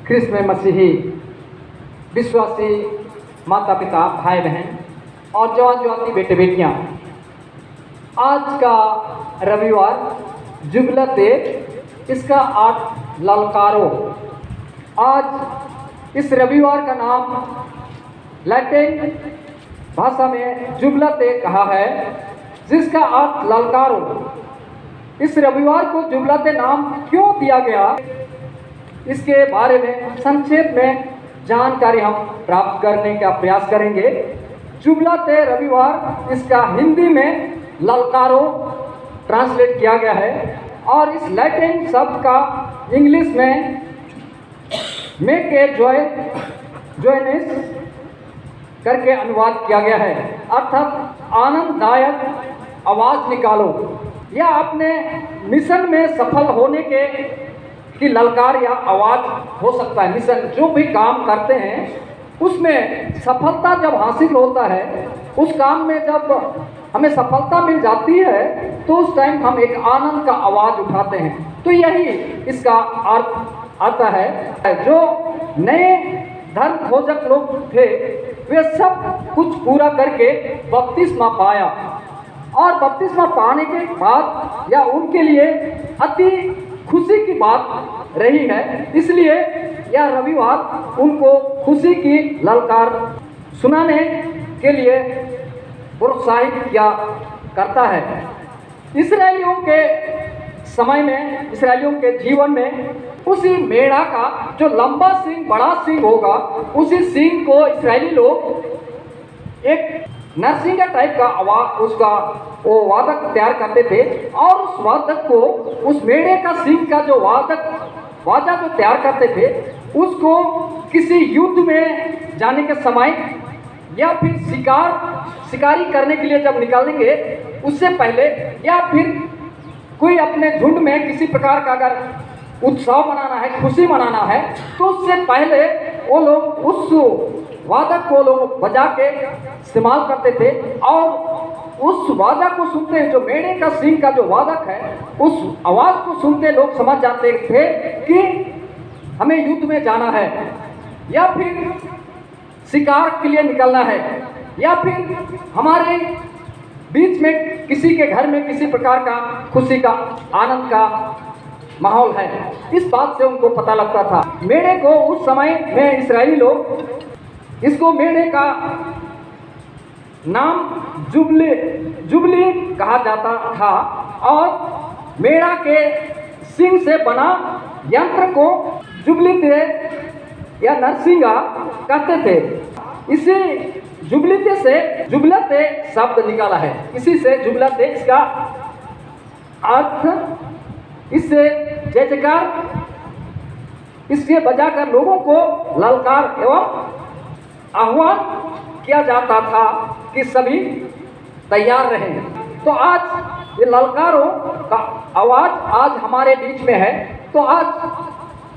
ख्रिस्त में मसीही विश्वासी माता पिता भाई बहन और जवान जवानी बेटे बेटियां, आज का रविवार जुबलत इसका 8 ललकारों। आज इस रविवार का नाम लैटिन भाषा में जुबलत कहा है, जिसका 8 ललकारों। इस रविवार को जुबलत नाम क्यों दिया गया, इसके बारे में संक्षेप में जानकारी हम प्राप्त करने का प्रयास करेंगे। जुबलत रविवार, इसका हिंदी में ललकारों ट्रांसलेट किया गया है और इस लैटिन शब्द का इंग्लिश में मेक ए जॉयनेस करके अनुवाद किया गया है, अर्थात आनंददायक आवाज़ निकालो। या अपने मिशन में सफल होने की ललकार या आवाज़ हो सकता है। मिशन जो भी काम करते हैं उसमें सफलता जब हासिल होता है, उस काम में जब हमें सफलता मिल जाती है तो उस टाइम हम एक आनंद का आवाज़ उठाते हैं। तो यही इसका अर्थ आता है। जो नए धर्म खोजक लोग थे वे सब कुछ पूरा करके बपतिस्मा पाया और बपतिस्मा पाने के बाद या उनके लिए अति खुशी की बात रही है, इसलिए यह रविवार उनको खुशी की ललकार सुनाने के लिए प्रोत्साहित किया करता है। इस्राएलियों के समय में, इस्राएलियों के जीवन में उसी मेढ़ा का जो लंबा सींग, बड़ा सींग होगा, उसी सींग को इस्राएली लोग एक नरसिंगा टाइप का आवाज, उसका वो वादक तैयार करते थे और उस वादक को, उस मेढ़े का सींग का जो वाजा जो तैयार करते थे, उसको किसी युद्ध में जाने के समय या फिर शिकारी करने के लिए जब निकालेंगे उससे पहले, या फिर कोई अपने झुंड में किसी प्रकार का अगर उत्सव मनाना है, खुशी मनाना है, तो उससे पहले वो लोग उस वादक को लोग बजा के इस्तेमाल करते थे और उस वादा को सुनते, जो मेढ़े का सींग का जो वादक है, उस आवाज़ को सुनते लोग समझ जाते थे कि हमें युद्ध में जाना है या फिर शिकार के लिए निकलना है या फिर हमारे बीच में किसी के घर में किसी प्रकार का खुशी का, आनंद का माहौल है। इस बात से उनको पता लगता था। मेढ़े को उस समय में इस्राएली लोग, इसको मेढ़े का नाम जुबली कहा जाता था और मेढ़ा के सींग से बना यंत्र को जुबली या नरसिंगा कहते थे। इसी जुबलीते से जुबलते शब्द निकाला है। इसी से जुबलते, इसका अर्थ इससे जय जयकार, इससे बजाकर लोगों को ललकार एवं आह्वान किया जाता था कि सभी तैयार रहें। तो आज ये ललकारों का आवाज़ आज हमारे बीच में है। तो आज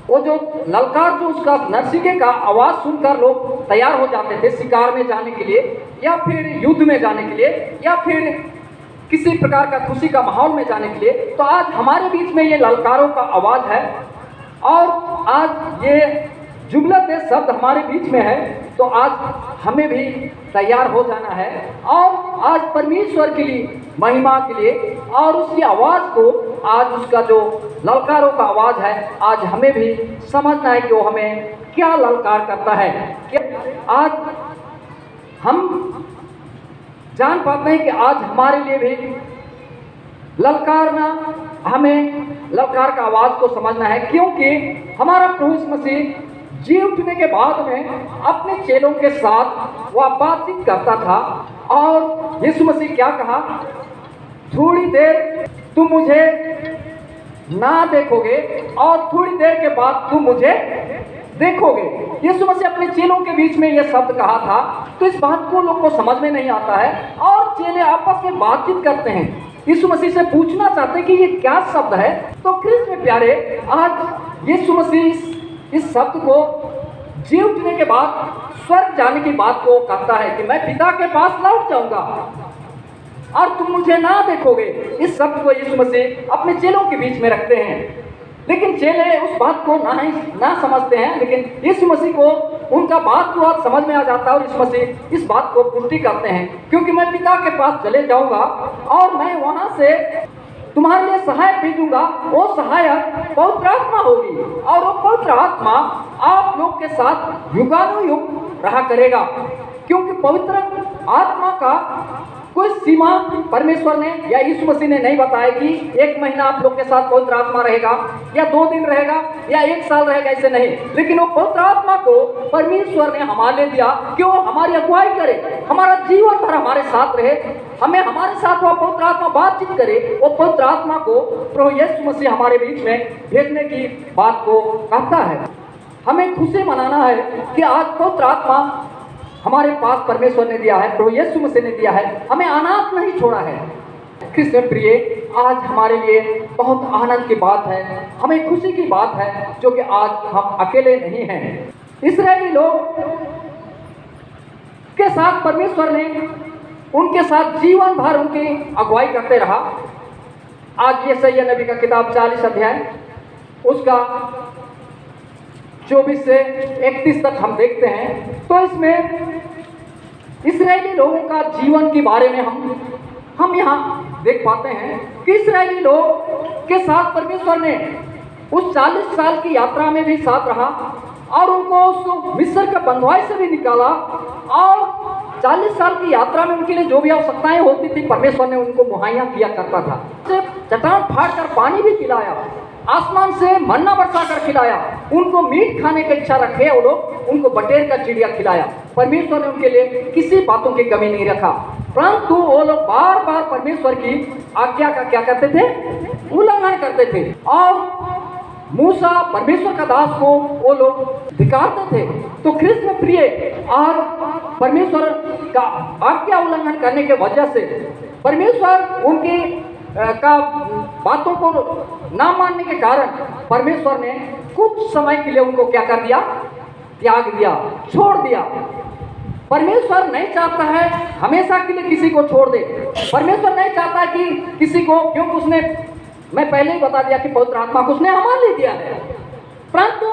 वो जो ललकार, जो उसका नरसिंगे का आवाज़ सुनकर लोग तैयार हो जाते थे शिकार में जाने के लिए या फिर युद्ध में जाने के लिए या फिर किसी प्रकार का खुशी का माहौल में जाने के लिए। तो आज हमारे बीच में ये ललकारों का आवाज़ है और आज ये जुबलत शब्द हमारे बीच में है। तो आज हमें भी तैयार हो जाना है और आज परमेश्वर के लिए, महिमा के लिए और उसकी आवाज़ को, आज उसका जो ललकारों का आवाज़ है, आज हमें भी समझना है कि वो हमें क्या ललकार करता है। क्या आज हम जान पाते हैं कि आज हमारे लिए भी ललकारना, हमें ललकार का आवाज़ को समझना है, क्योंकि हमारा प्रभु यीशु मसीह जी उठने के बाद में अपने चेलों के साथ वह बातचीत करता था और यीशु मसीह क्या कहा, थोड़ी देर तुम मुझे ना देखोगे और थोड़ी देर के बाद तुम मुझे देखोगे। यीशु मसीह अपने चेलों के बीच में यह शब्द कहा था। तो इस बात को लोग को समझ में नहीं आता है और चेले आपस में बातचीत करते हैं, यीशु मसीह से पूछना चाहते हैं कि ये क्या शब्द है। तो ख्रिस्त में प्यारे, आज यीशु मसीह इस शब्द को जी उठने के बाद स्वर्ग जाने की बात को कहता है कि मैं पिता के पास लौट जाऊंगा और तुम मुझे ना देखोगे। इस शब्द को यीशु मसीह अपने चेलों के बीच में रखते हैं। लेकिन चेले उस बात को ना समझते हैं, लेकिन यीशु मसीह को उनका बात को आज समझ में आ जाता है और यीशु मसीह इस बात को पुष्टि करते हैं, क्योंकि मैं पिता के पास चले जाऊंगा और मैं वहां से तुम्हारे लिए सहायक भेजूंगा। वो सहायक पवित्र आत्मा होगी और वो पवित्र आत्मा आप लोग के साथ युगानुयुग रहा करेगा, क्योंकि पवित्र आत्मा का कोई सीमा परमेश्वर ने या यीशु मसीह ने नहीं बताया कि 1 महीना आप लोग के साथ पवित्र आत्मा रहेगा या 2 दिन रहेगा या 1 साल रहेगा, ऐसे नहीं। लेकिन वो पवित्र आत्मा को परमेश्वर ने हमारे लिए दिया कि वो हमारी अगुवाई करे, हमारा जीवन भर हमारे साथ रहे, हमें हमारे साथ वो पवित्र आत्मा बातचीत करे। वो पवित्र आत्मा को प्रभु यीशु मसीह हमारे बीच में भेजने की बात को कहता है। हमें खुशी मनाना है कि आज पवित्र आत्मा हमारे पास परमेश्वर ने दिया है, प्रभु यीशु मसीह ने दिया है, हमें अनाथ नहीं छोड़ा है। कृष्ण प्रिय, आज हमारे लिए बहुत आनंद की बात है, हमें खुशी की बात है, जो कि आज हम अकेले नहीं हैं। इस्राएली लोग के साथ परमेश्वर ने उनके साथ जीवन भर उनकी अगुवाई करते रहा। आज यशायाह नबी का किताब 40 अध्याय उसका 24 से 31 तक हम देखते हैं, तो इसमें इस्राएली लोगों का जीवन के बारे में हम यहाँ देख पाते हैं कि इस्राएली लोग के साथ परमेश्वर ने उस 40 साल की यात्रा में भी साथ रहा और उनको उस मिस्र के बंधुआई से भी निकाला, और 40 साल की यात्रा में उनके लिए जो भी आवश्यकताएं होती थी परमेश्वर ने उनको मुहैया किया करता था। चट्टान फाड़ कर पानी भी पिलाया, आसमान से मन्ना बरसा कर खिलाया, उनको मीट खाने की इच्छा रखे वो लोग, उनको बटेर का चिड़िया खिलाया। परमेश्वर ने उनके लिए किसी बातों की कमी नहीं रखा, परंतु वो लोग बार बार परमेश्वर की आज्ञा का क्या करते थे, उल्लंघन करते थे, और मूसा परमेश्वर का दास को वो लोग धिक्कारते थे। तो कृष्ण प्रिय, आज परमेश्वर का आज्ञा उल्लंघन करने के वजह से परमेश्वर उनकी का बातों को ना मानने के कारण परमेश्वर ने कुछ समय के लिए उनको क्या कर दिया, त्याग दिया, छोड़ दिया। परमेश्वर नहीं चाहता है हमेशा के लिए किसी को छोड़ दे। परमेश्वर नहीं चाहता कि किसी को, क्योंकि उसने, मैं पहले ही बता दिया कि पवित्र आत्मा को उसने हमारे लिए दिया है, परंतु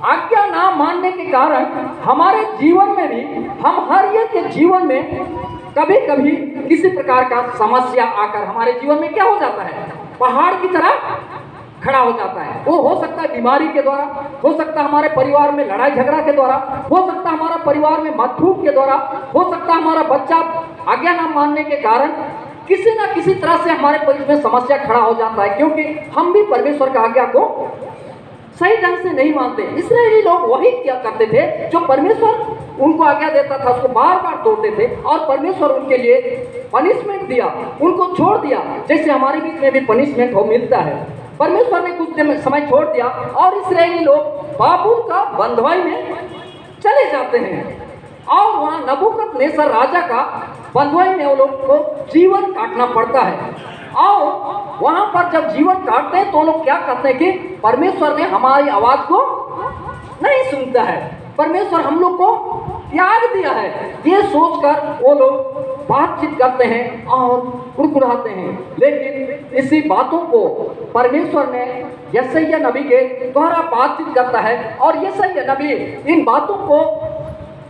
आज्ञा ना मानने के कारण हमारे जीवन में भी, हम हर एक के जीवन में कभी कभी किसी प्रकार का समस्या आकर हमारे जीवन में क्या हो जाता है, पहाड़ की तरह खड़ा हो जाता है। वो हो सकता है बीमारी के द्वारा, हो सकता है हमारे परिवार में लड़ाई झगड़ा के द्वारा, हो सकता है हमारा परिवार में मतभेद के द्वारा, हो सकता है हमारा बच्चा आज्ञा ना मानने के कारण किसी ना किसी तरह से हमारे परिवार में समस्या खड़ा हो जाता है, क्योंकि हम भी परमेश्वर की आज्ञा को सही ढंग से नहीं मानते। इस्राएली लोग वही क्या करते थे, जो परमेश्वर उनको आज्ञा देता था उसको बार बार तोड़ते थे, और परमेश्वर उनके लिए पनिशमेंट दिया, उनको छोड़ दिया, जैसे हमारे बीच में भी पनिशमेंट हो मिलता है। परमेश्वर ने कुछ समय छोड़ दिया और इस्राएली लोग बाबुल का बंधुआई में चले जाते हैं, और वहाँ नबूकदनेस्सर राजा का बंधुआई में वो लोग को जीवन काटना पड़ता है। और वहाँ पर जब जीवन काटते हैं तो लोग क्या करते हैं कि परमेश्वर ने हमारी आवाज़ को नहीं सुनता है, परमेश्वर हम लोग को त्याग दिया है, ये सोचकर वो लोग बातचीत करते हैं और कुड़कुड़ाते हैं। लेकिन इसी बातों को परमेश्वर ने यशायाह नबी के द्वारा बातचीत करता है, और यशायाह नबी इन बातों को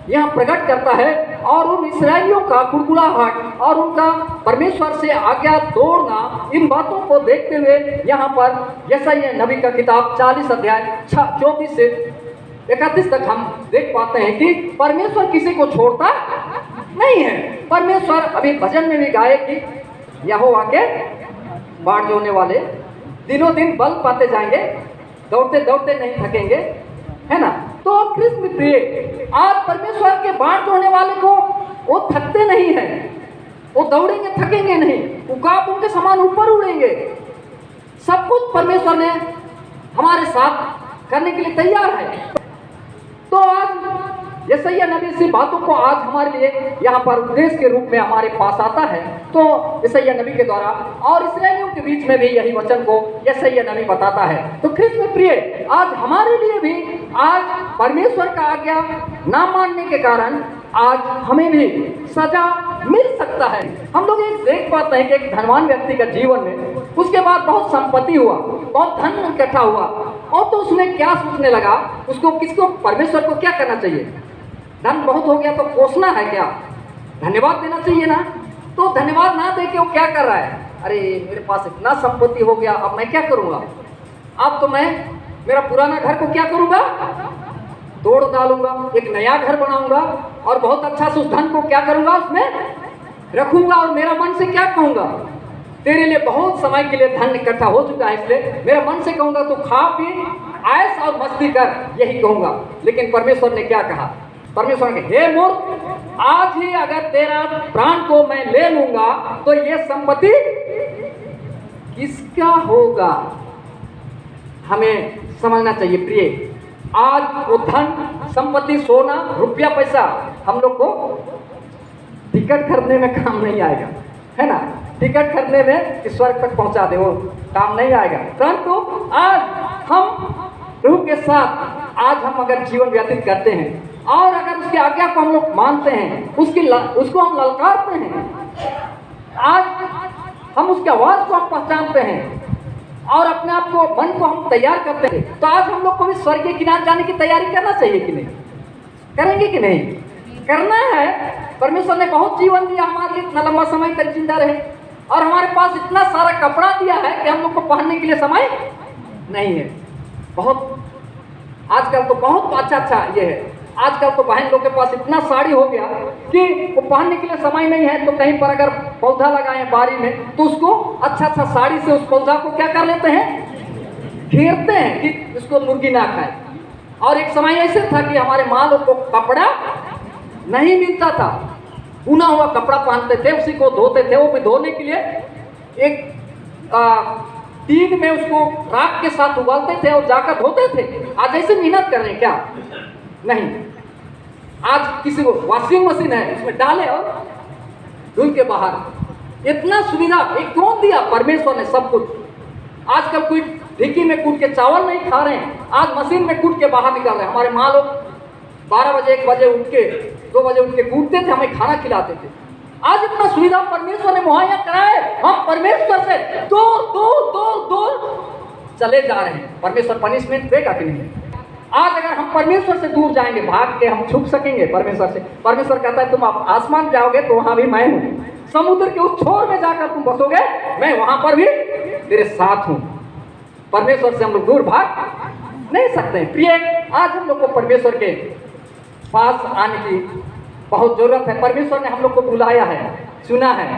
यहाँ प्रकट करता है, और उन इस्राएलियों का कुड़कुड़ाहट और उनका परमेश्वर से आज्ञा तोड़ना, इन बातों को देखते हुए यहाँ पर यशायाह नबी का किताब 40 अध्याय 24 से 31 तक हम देख पाते हैं कि परमेश्वर किसी को छोड़ता नहीं है। परमेश्वर, अभी भजन में भी गाए कि यहोवा के बाढ़ जोने वाले दिनों दिन बल पाते जाएंगे, दौड़ते दौड़ते नहीं थकेंगे, है ना। तो कृष्ण प्रिय, आज परमेश्वर के बाढ़ जोने वाले को वो थकते नहीं है, वो दौड़ेंगे थकेंगे नहीं, उकाब उनके समान ऊपर उड़ेंगे। सब कुछ परमेश्वर ने हमारे साथ करने के लिए तैयार है। तो आज यशायाह नबी से बातों को आज हमारे लिए यहाँ पर उपदेश के रूप में हमारे पास आता है, तो यशायाह नबी के द्वारा, और इस्राएलियों के बीच में भी यही वचन को यशायाह नबी बताता है। तो कृष्ण प्रिय, आज हमारे लिए भी आज परमेश्वर का आज्ञा ना मानने के कारण आज हमें भी सजा मिल सकता है। हम लोग एक देख पाते हैं कि एक धनवान व्यक्ति का जीवन में उसके बाद बहुत संपत्ति हुआ, बहुत धन इकट्ठा हुआ, और तो उसने क्या सोचने लगा, उसको किसको, परमेश्वर को क्या करना चाहिए? धन बहुत हो गया तो कोसना है क्या? धन्यवाद देना चाहिए ना। तो धन्यवाद ना दे के वो क्या कर रहा है, अरे मेरे पास इतना संपत्ति हो गया, अब मैं क्या करूँगा? अब तो मैं मेरा पुराना घर को क्या करूँगा, तोड़ डालूंगा, एक नया घर बनाऊंगा और बहुत अच्छा से उस धन को क्या करूँगा, उसमें रखूंगा और मेरा मन से क्या कहूँगा, तेरे लिए बहुत समय के लिए धन इकट्ठा हो चुका है, इसलिए मेरा मन से कहूँगा तो खा पी ऐश और मस्ती कर, यही कहूँगा। लेकिन परमेश्वर ने क्या कहा? परमेश्वर ने, हे मूर्ख, आज ही अगर तेरा प्राण को मैं ले लूंगा तो ये संपत्ति किसका होगा? हमें समझना चाहिए प्रिय, आज वो धन, संपत्ति, सोना, रुपया, पैसा हम लोग को टिकट खरीदने में काम नहीं आएगा, है ना? टिकट खरीदने में कि स्वर्ग तक पहुंचा दे, वो काम नहीं आएगा। परंतु आज हम प्रभु के साथ आज हम अगर जीवन व्यतीत करते हैं और अगर उसकी आज्ञा को हम लोग मानते हैं, उसको हम ललकारते हैं, आज हम उसकी आवाज़ को हम पहचानते हैं और अपने आप को, मन को हम तैयार करते हैं, तो आज हम लोग को भी स्वर्ग के किनारे जाने की तैयारी करना चाहिए कि नहीं? करेंगे कि नहीं? करना है। परमेश्वर ने बहुत जीवन दिया हमारे लिए, इतना लंबा समय तक जिंदा रहे, और हमारे पास इतना सारा कपड़ा दिया है कि हम लोग को पहनने के लिए समय नहीं है। बहुत आजकल तो बहुत अच्छा ये है, आजकल तो बहन लोग के पास इतना साड़ी हो गया कि वो पहनने के लिए समय नहीं है, तो कहीं पर अगर पौधा लगाए बारी में तो उसको अच्छा साड़ी से उस पौधा को क्या कर लेते हैं, घेरते हैं कि उसको मुर्गी ना खाए। और एक समय ऐसे था कि हमारे माँ लोग को कपड़ा नहीं मिलता था, बुना हुआ कपड़ा पहनते थे, उसी को धोते थे। वो भी धोने के लिए एक तीन में उसको राख के साथ उबालते थे और जाकर धोते थे। आज ऐसे मेहनत कर रहे हैं क्या? नहीं, आज किसी को वॉशिंग मशीन है, उसमें डाले और धुल के बाहर। इतना सुविधा एक कौन दिया? परमेश्वर ने सब कुछ। आजकल कोई ढिकी में कूट के चावल नहीं खा रहे हैं, आज मशीन में कूट के बाहर निकाल रहे हैं। हमारे माँ लोग 12 बजे 1 बजे उठ के 2 बजे उठ के कूटते थे, हमें खाना खिलाते थे। आज इतना सुविधा परमेश्वर ने मुहैया कराए, हम परमेश्वर से दूर दूर दूर दूर चले जा रहे हैं। परमेश्वर पनिशमेंट देगा कि नहीं? आज अगर हम परमेश्वर से दूर जाएंगे, भाग के हम छुप सकेंगे परमेश्वर से? परमेश्वर कहता है तुम आसमान जाओगे तो वहां भी मैं हूँ, समुद्र के उस छोर में जाकर तुम बसोगे, मैं वहां पर भी तेरे साथ हूँ। परमेश्वर से हम लोग दूर भाग नहीं सकते। प्रिय, आज हम लोग को परमेश्वर के पास आने की बहुत जरूरत है। परमेश्वर ने हम लोग को बुलाया है, चुना है।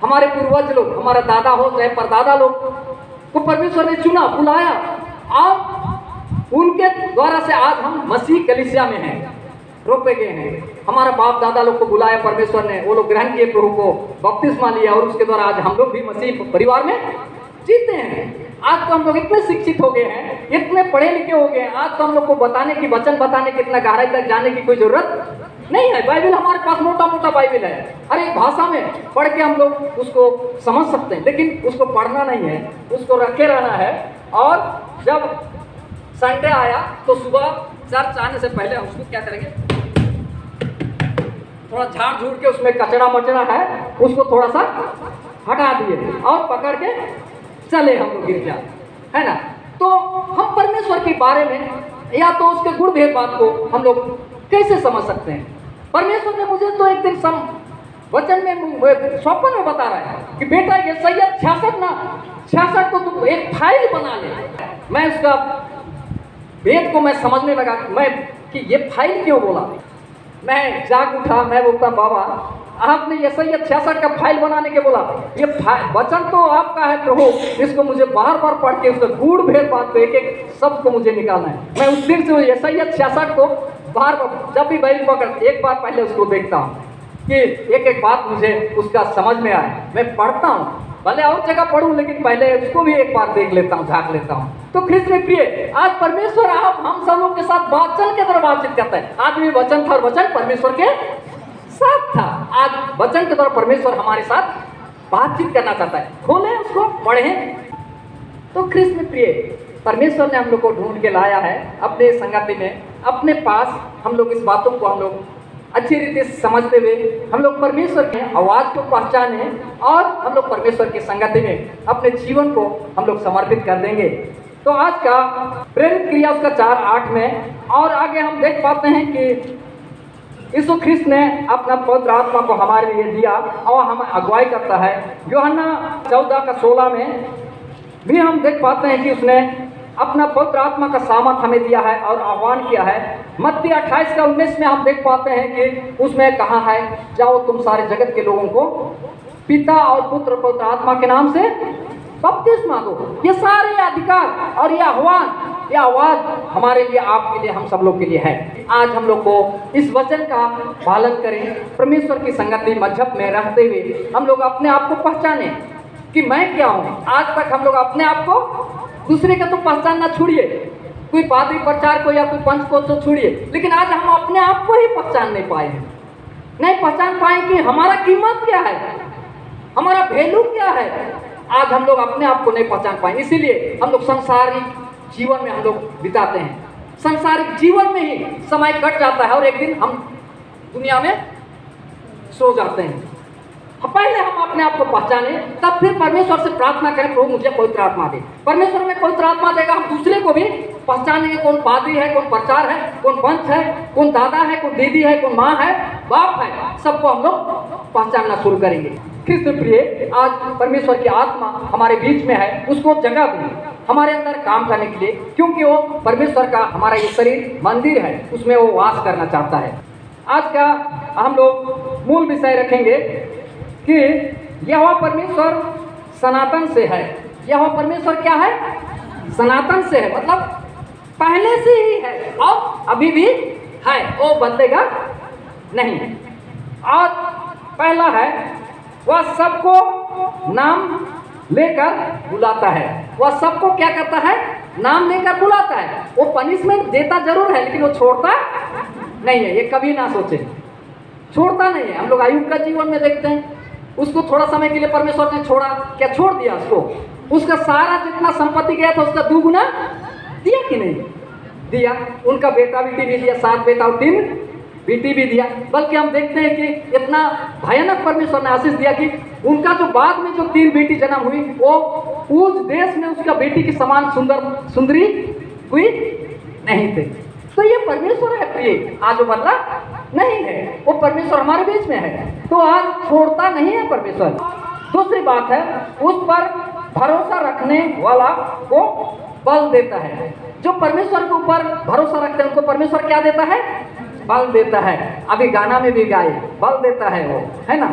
हमारे पूर्वज लोग, हमारा दादा हो चाहे परदादा लोग को परमेश्वर ने चुना, बुलाया, और उनके द्वारा से आज हम मसीह कलीसिया में हैं, रोपे गए हैं। हमारा बाप दादा लोग को बुलाया परमेश्वर ने, वो लोग ग्रहण किए, प्रभु को बपतिस्मा लिया, और उसके द्वारा आज हम लोग भी मसीह परिवार में जीते हैं। आज तो हम लोग इतने शिक्षित हो गए हैं, इतने पढ़े लिखे हो गए हैं, आज तो हम लोग को बताने की, वचन बताने की, इतना गहराई तक जाने की कोई जरूरत नहीं है। बाइबल हमारे पास मोटा मोटा बाइबल है, हर एक भाषा में पढ़ के हम लोग उसको समझ सकते हैं, लेकिन उसको पढ़ना नहीं है, उसको रखे रहना है। और जब संडे आया तो सुबह चर्च आने से पहले हम उसको क्या करेंगे, थोड़ा झाड़ झूड़ के उसमें कचरा मचरा है उसको थोड़ा सा हटा दिए और पकड़ के चले हम लोग गिरजा, है ना? तो हम परमेश्वर के बारे में या तो उसके गुण भेद बात को हम लोग कैसे समझ सकते हैं? परमेश्वर ने मुझे तो एक दिन वचन में स्वप्न में बता रहा है कि बेटा ये सैयद 66 को तुम एक फाइल बना ले। मैं उसका भेद को मैं समझने लगा कि ये फाइल क्यों बोला। मैं जाग उठा, मैं बोलता बाबा आपने ये सैयद 66 का फाइल बनाने के बोला, ये वचन तो आपका है प्रभु, इसको मुझे बार बार पढ़ के उसका गूढ़ भेद बात को एक एक शब्द को मुझे निकालना है। मैं उस दिन से ये सैयद 66 को बार बार जब भी बाइबल पकड़ एक बार पहले उसको देखता हूँ कि एक एक बात मुझे उसका समझ में आए। मैं पढ़ता हूँ, भले और जगह पढ़ूँ, लेकिन पहले उसको भी एक बार देख लेता हूँ, झाँक लेता हूँ। तो ख्रिस्त में प्रिय, आज परमेश्वर आप हम सब लोग के साथ वचन के तरह बातचीत करता है। आज भी वचन था और वचन परमेश्वर के साथ था। आज वचन के द्वारा परमेश्वर हमारे साथ बातचीत करना चाहता है। खोलें उसको, पढ़ें। तो ख्रिस्त में प्रिय, परमेश्वर ने हम लोग को ढूंढ के लाया है अपने संगति में, अपने पास। हम लोग इस बातों को हम लोग अच्छी रीति से समझते हुए हम लोग परमेश्वर की आवाज़ को पहचाने और हम लोग परमेश्वर की संगति में अपने जीवन को हम लोग समर्पित कर देंगे। तो आज का प्रेरित क्रिया उसका 4:8 में और आगे हम देख पाते हैं कि यीशु ख्रिस्त ने अपना पवित्र आत्मा को हमारे लिए दिया और हमें अगुवाई करता है। यूहन्ना 14:16 में भी हम देख पाते हैं कि उसने अपना पवित्र आत्मा का सामर्थ हमें दिया है और आह्वान किया है। मत्ती 28:19 में हम देख पाते हैं कि उसमें कहा है, जाओ तुम सारे जगत के लोगों को पिता और पुत्र पवित्र आत्मा के नाम से बपतिस्मा दो। ये सारे अधिकार और ये आह्वान, ये आवाज हमारे लिए, आपके लिए, हम सब लोग के लिए है। आज हम लोग को इस वचन का पालन करें, परमेश्वर की संगति मजहब में रहते हुए हम लोग अपने आप को पहचाने कि मैं क्या हूँ। आज तक हम लोग अपने आप को, दूसरे का तो पहचानना छोड़िए, कोई पादरी प्रचार को या कोई पंच को तो छोड़िए, लेकिन आज हम अपने आप को ही पहचान नहीं पाए हैं, नहीं पहचान पाए कि हमारा कीमत क्या है, हमारा वैल्यू क्या है। आज हम लोग अपने आप को नहीं पहचान पाए, इसीलिए हम लोग सांसारिक जीवन में हम लोग बिताते हैं, सांसारिक जीवन में ही समय कट जाता है और एक दिन हम दुनिया में सो जाते हैं। पहले हम अपने आप को पहचाने, तब फिर परमेश्वर से प्रार्थना करें, प्रभु मुझे पवित्र आत्मा दे। परमेश्वर में पवित्र आत्मा देगा, हम दूसरे को भी पहचानेंगे, कौन पादरी है, कौन प्रचार है, कौन पंच है, कौन दादा है, कौन दीदी है, कौन माँ है, बाप है, सबको हम लोग पहचानना शुरू करेंगे। ख्रिस्त प्रिय, आज परमेश्वर की आत्मा हमारे बीच में है, उसको जगह दें हमारे अंदर काम करने के लिए, क्योंकि वो परमेश्वर का हमारा ये शरीर मंदिर है, उसमें वो वास करना चाहता है। आज का हम लोग मूल विषय रखेंगे कि यहोवा परमेश्वर सनातन से है। यहोवा परमेश्वर क्या है? सनातन से है, मतलब पहले से ही है और अभी भी है, वो बदलेगा नहीं। और पहला है, वह सबको नाम लेकर बुलाता है। वह सबको क्या करता है? नाम लेकर बुलाता है। वो पनिशमेंट देता जरूर है, लेकिन वो छोड़ता नहीं है। ये कभी ना सोचे, छोड़ता नहीं है। हम लोग अय्यूब का जीवन में देखते हैं, उसको थोड़ा समय के लिए परमेश्वर ने छोड़ा, क्या छोड़ दिया उसको? उसका सारा जितना संपत्ति गया था उसका 2 गुना दिया कि नहीं दिया? उनका बेटा बेटी भी दिया, 7 बेटा और 3 बेटी भी दिया। बल्कि हम देखते हैं कि इतना भयानक परमेश्वर ने आशीष दिया कि उनका जो बाद में जो 3 बेटी जन्म हुई, वो उस देश में उसका बेटी के समान सुंदरी हुई नहीं थे। तो ये परमेश्वर है प्रिय, आज वो बदला नहीं है, वो परमेश्वर हमारे बीच में है, तो आज छोड़ता नहीं है परमेश्वर। दूसरी बात है, उस पर भरोसा रखने वाला को बल देता है। जो परमेश्वर के ऊपर भरोसा रखते हैं उनको परमेश्वर क्या देता है? बल देता है। अभी गाना में भी गाए, बल देता है वो, है ना?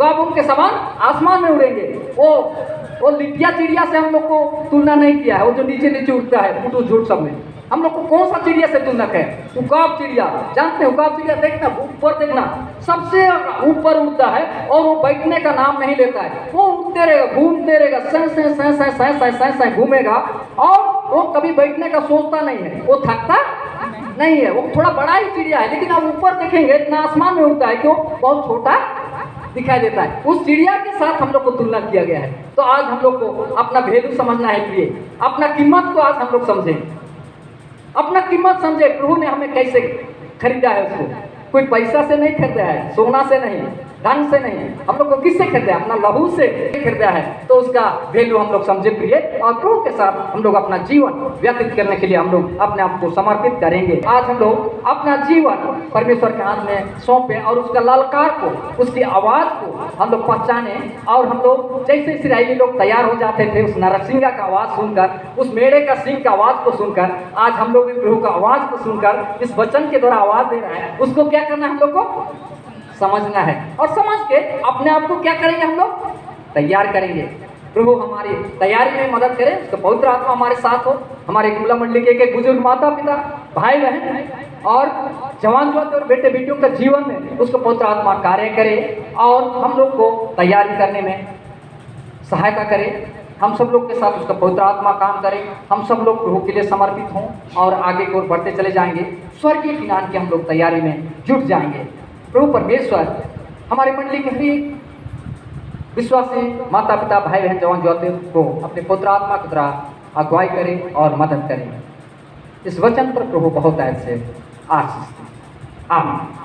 कब उनके समान आसमान में उड़ेंगे। वो लिटिया चिड़िया से हम लोग को तुलना नहीं किया है, वो जो नीचे नीचे उड़ता है फुटू झूठ सब में। हम लोग को कौन सा चिड़िया से तुलना है? उकाब चिड़िया, जानते हैं उकाब चिड़िया? देखना ऊपर, देखना सबसे ऊपर उड़ता है और वो बैठने का नाम नहीं लेता है। वो उड़ते रहेगा, घूमते रहेगा, सै घूमेगा और वो कभी बैठने का सोचता नहीं है, वो थकता नहीं है। वो थोड़ा बड़ा ही चिड़िया है, लेकिन आप ऊपर देखेंगे इतना आसमान में उड़ता है कि वो बहुत छोटा दिखाई देता है। उस चिड़िया के साथ हम लोग को तुलना किया गया है। तो आज हम लोग को अपना वैल्यू समझना है प्रिय, अपना कीमत को आज हम लोग समझें, अपना कीमत समझे। प्रभु ने हमें कैसे खरीदा है? उसको कोई पैसा से नहीं खरीदा है, सोना से नहीं, धन से नहीं, हम लोग को किससे खरीदा है? अपना लहू से खरीदा है। तो उसका वैल्यू हम लोग समझे प्रिय, और प्रभु के साथ हम लोग अपना जीवन व्यतीत करने के लिए हम लोग अपने आप को समर्पित करेंगे। आज हम लोग अपना जीवन परमेश्वर के हाथ में सौंपे और उसका ललकार को, उसकी आवाज़ को हम लोग पहचाने। और हम लोग जैसे इस्राएली लोग तैयार हो जाते थे उस नरसिंगा का आवाज़ सुनकर, उस मेढ़े का सींग का आवाज़ को सुनकर, आज हम लोग भी प्रभु का आवाज़ को सुनकर इस वचन के द्वारा आवाज़ दे रहा है, उसको क्या करना है? हम लोग को समझना है, और समझ के अपने आप को क्या करेंगे? हम लोग तैयार करेंगे। प्रभु हमारी तैयारी में मदद करे, उसका पवित्र आत्मा हमारे साथ हो। हमारे गुमला मंडली के बुजुर्ग माता पिता, भाई बहन और जवान जो और बेटे बेटियों का जीवन में उसका पवित्र आत्मा कार्य करे और हम लोग को तैयारी करने में सहायता करे। हम सब लोग के साथ उसका पवित्र आत्मा काम करे। हम सब लोग प्रभु के लिए समर्पित हों और आगे की ओर बढ़ते चले जाएंगे। स्वर्गीय ज्ञान की हम लोग तैयारी में जुट जाएंगे। प्रभु परमेश्वर हमारे मंडली के हर विश्वासी माता पिता, भाई बहन, जवान ज्योति को अपने पवित्र आत्मा की तरह अगुवाई करें और मदद करें। इस वचन पर प्रभु बहुत ऐसे आशीष दें। आमीन।